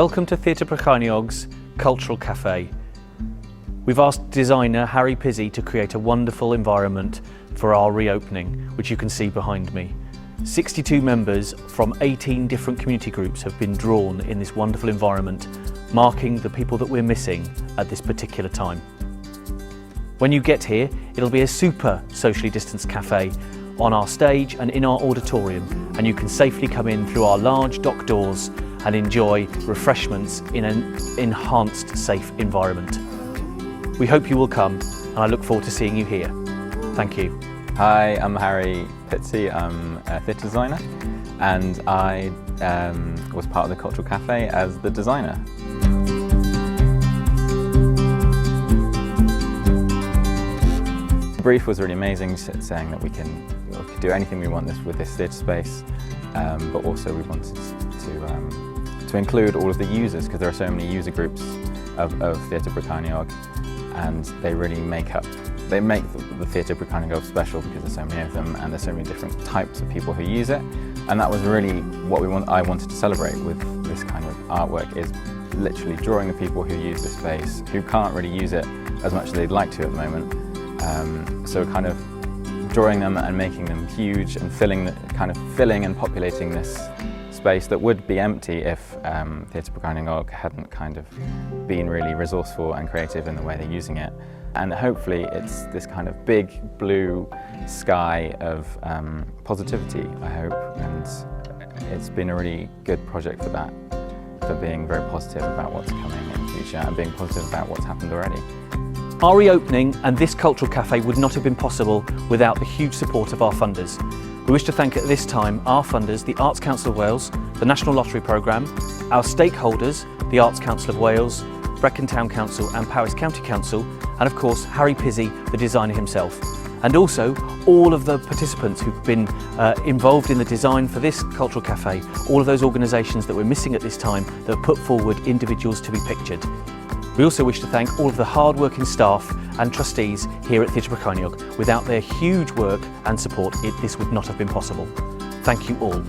Welcome to Theatr Brycheiniog's Cultural Café. We've asked designer Harry Pizzey to create a wonderful environment for our reopening, which you can see behind me. 62 members from 18 different community groups have been drawn in this wonderful environment, marking the people that we're missing at this particular time. When you get here, it'll be a super socially distanced cafe on our stage and in our auditorium, and you can safely come in through our large dock doors and enjoy refreshments in an enhanced, safe environment. We hope you will come, and I look forward to seeing you here. Thank you. Hi, I'm Harry Pizzey. I'm a theatre designer, and I was part of the Cultural Café as the designer. The brief was really amazing, saying that we could do anything we want with this theatre space, but also we wanted to include all of the users, because there are so many user groups of Theatr Brycheiniog, and they really make the Theatr Brycheiniog special because there's so many of them and there's so many different types of people who use it. And that was really what I wanted to celebrate with this kind of artwork, is literally drawing the people who use this space, who can't really use it as much as they'd like to at the moment. So kind of drawing them and making them huge and filling and populating this space that would be empty if Theatr Brycheiniog hadn't kind of been really resourceful and creative in the way they're using it. And hopefully it's this kind of big blue sky of positivity, I hope, and it's been a really good project for that, for being very positive about what's coming in the future and being positive about what's happened already. Our reopening and this cultural cafe would not have been possible without the huge support of our funders. We wish to thank at this time our funders, the Arts Council of Wales, the National Lottery Programme, our stakeholders, the Arts Council of Wales, Brecon Town Council and Powys County Council, and of course Harry Pizzey, the designer himself. And also all of the participants who've been involved in the design for this cultural cafe, all of those organisations that we're missing at this time that have put forward individuals to be pictured. We also wish to thank all of the hard-working staff and trustees here at Theatr Brycheiniog. Without their huge work and support, this would not have been possible. Thank you all.